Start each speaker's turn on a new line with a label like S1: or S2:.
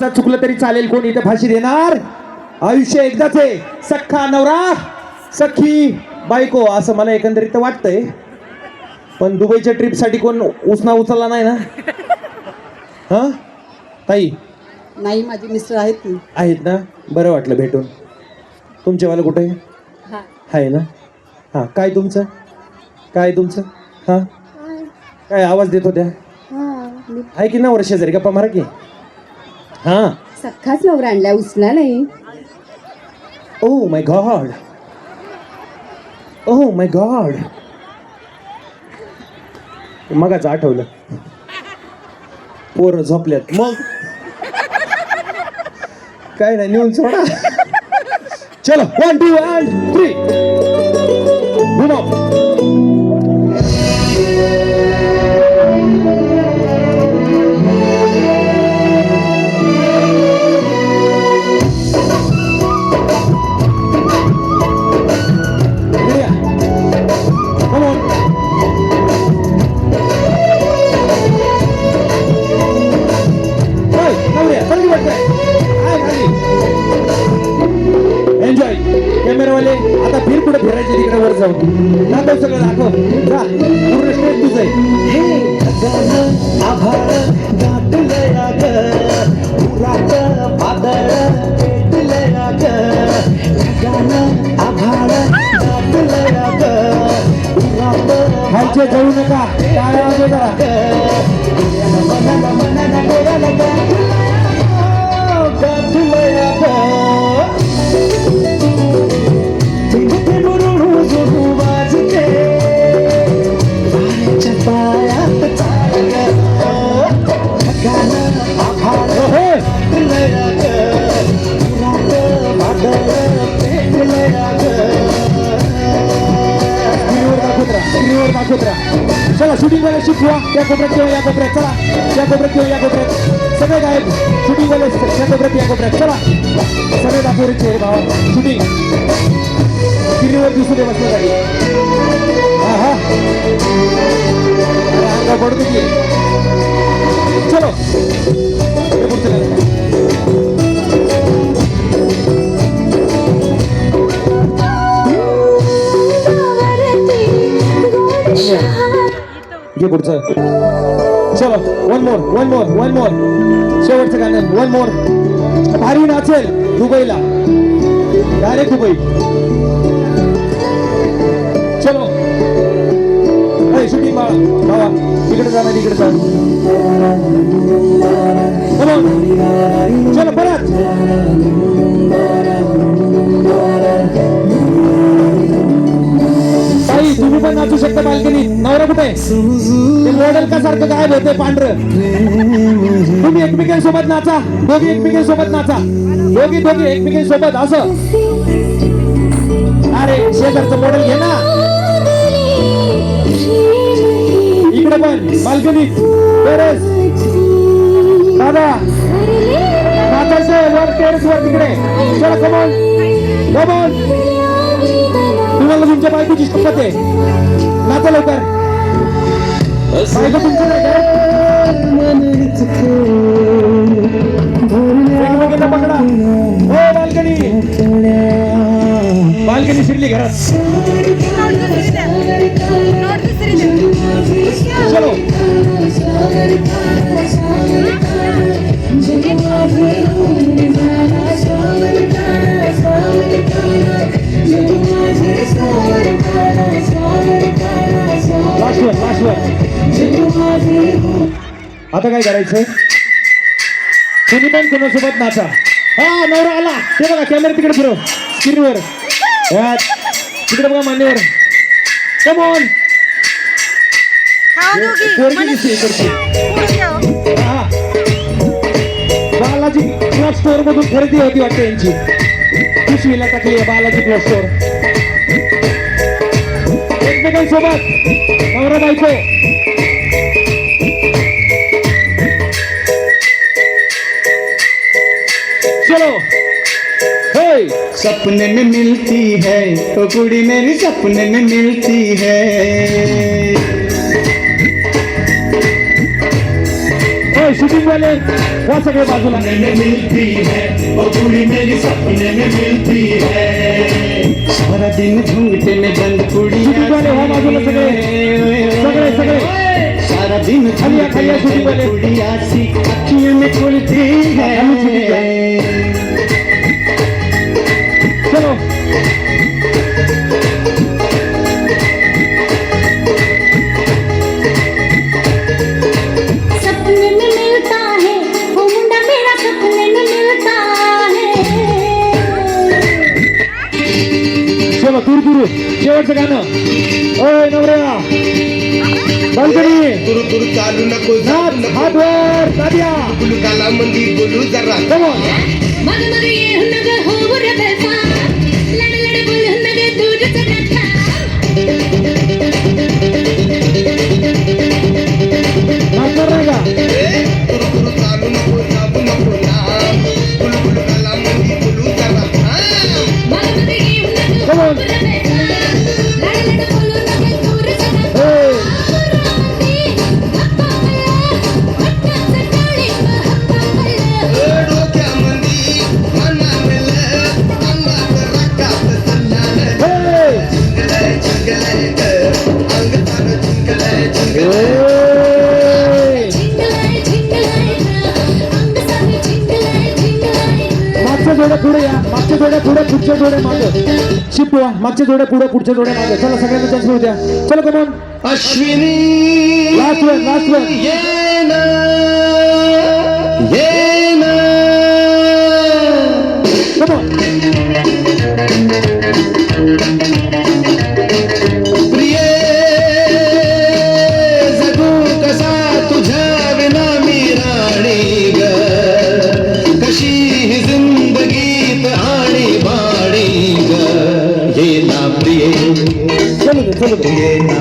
S1: वाचा चुकलं तरी चालेल, कोण इथे फाशी देणार? आयुष्य एकदाच आहे. सख्खा नवरा सखी बायको असं मला एकंदरीत वाटतंय. पण दुबईच्या ट्रिपसाठी कोण उसना उचलला नाही ना? हा ताई
S2: नाही, माझे मिस्टर आहेत की.
S1: आहेत ना? बरं वाटलं भेटून. तुमचेवालं कुठे
S2: हा
S1: आहे ना? हां काय तुमचं हां काय आवाज देत होत्या?
S2: मी
S1: आहे की नवरा शेजारी गप्पा मारा की. हां
S2: सख्खाच नवरा आणलाय, उचला नाही.
S1: Oh my God, oh my God. मगाच आठवलं, पोरं झोपल्यात मग काय नाही, नेऊन सोडा. चलो 1 2 and 3 घुमाव. एन्जॉय. कॅमेरावाले आता फिर कुठे फिरायचे तिकडे वर जाऊन दाखव, सगळं दाखव. जा पूर्ण स्टेज तुझं आहे. खालचे जाऊ नका, टाळ्या वाजवा जरा. चला शूटिंग वाले शिकवा, त्या कोपऱ्यात किंवा या कोपऱ्यात. चला या कोपऱ्यात किंवा या कोपऱ्यात सगळे गायब. शूटिंग वाले त्या कोपऱ्यात या कोपऱ्यात. चला सगळे दाखवचे भावा. शूटिंग स्क्रीनवर दिसू दे बसल्या गाडी. हा हा अंगा पडतो की. चलो घे पुढचं. चलो वन मोर शेवटचं गाणं. One more. भारी नाचेल दुबईला, डायरेक्ट दुबई. चलो शूटिंग बाळा तिकडे जा, नाही तिकडे जा. चलो परत. ताई तुम्ही पण नाचू शकता बाल्कनीत. नवरा कुठे? ते मॉडेल का सारखं गायब होते पांढरं. तुम्ही एकमेकांसोबत नाचा, दोघी एकमेकांसोबत नाचा, दोघी एकमेकांसोबत असं. अरे शेजारचं मॉडेल घे ना. इकडे पण बाल्कनीत. दादा नाचायचं वर, टेरेस वर तिकडे. चला कमॉन. तुम्हाला तुमच्या बायकोची शपथ आहे, नाचा लवकर. बायको तुमचं नाही का? एकमेकांना पकडा. हो बाल्कनी शिरली घरात. चलो आता काय करायचंय? तुम्ही पण कोणासोबत नाचा. हा नवरा आला ते बघा, कॅमेरा तिकडे फिरव, स्क्रीनवर तिकडे बघा, मान्यवर. Come on. Balaji cloth store मधून खरेदी होती वाटते यांची. पिशवीला टाकली आहे बालाजी क्लॉथ स्टोअर. एकमेकांसोबत नवरा बायको. चलो
S3: सपने में मिलती है तो कुड़ी मेरी सपने में मिलती है.
S1: शूटिंग वाले वा सगळे बाजूला.
S3: में मिलती है वो कुड़ी मेरी सपने में मिलती है सारा दिन घूंघटे में बंद कुड़िया
S1: शूटिंग वाले वा बाजूला सगळे सगळे सगळे.
S3: सारा दिन
S1: खालिया खालिया शूटिंग वाले.
S3: कुड़िया सी अखियों में खुलती है
S1: चलो
S4: सपने में मिलता है वो मुंडा मेरा सपने में मिलता है
S1: चलो दूर दूर शेवटचं गाणं. ओय नवऱ्या बालकनी
S5: तुरु तुरु चालू नको
S1: नाच हात वर तात्या.
S5: बोलू काला मंदी बोलू जरा
S1: Come on.
S4: मग मग ये नग हो रे बेसा लड लड बोल नग दूर से नखा
S1: नाचणार नाही का?
S5: तुरु तुरु चालू नको ना बोलू बोलू काला मंदी बोलू जरा
S4: मग मग ये नग
S1: Come
S4: हो
S1: on.
S4: रे बेसा लड लड बोल नग दूर से नखा
S1: Hey.
S5: डोक्यामंदी मना मिल अंगात रकात चालले
S1: Hey.
S5: चिंगले अंग तान चिंगले
S1: Hey.
S4: झिंगलाय झिंगलाय अंग सारे झिंगलाय झिंगलाय
S1: मागच्या जोड्या पुढे या. मागच्या जोड्या पुढे पुढच्या जोड्या मागं. शिपवा मागच्या जोड्या पुढे पुढच्या जोड्या मागं. चला सगळ्यांना चान्स मिळू द्या. चलो कमॉन.
S5: अश्विनी
S1: लास्ट वन
S5: ये ना ये ना
S1: कमॉन.
S5: प्रिय जगू कसा तुझ्या विना मी राणी ग कशी ही जिंदगीत आणि बाणी ग ये ना प्रिय
S1: चलो दे.
S5: ये ना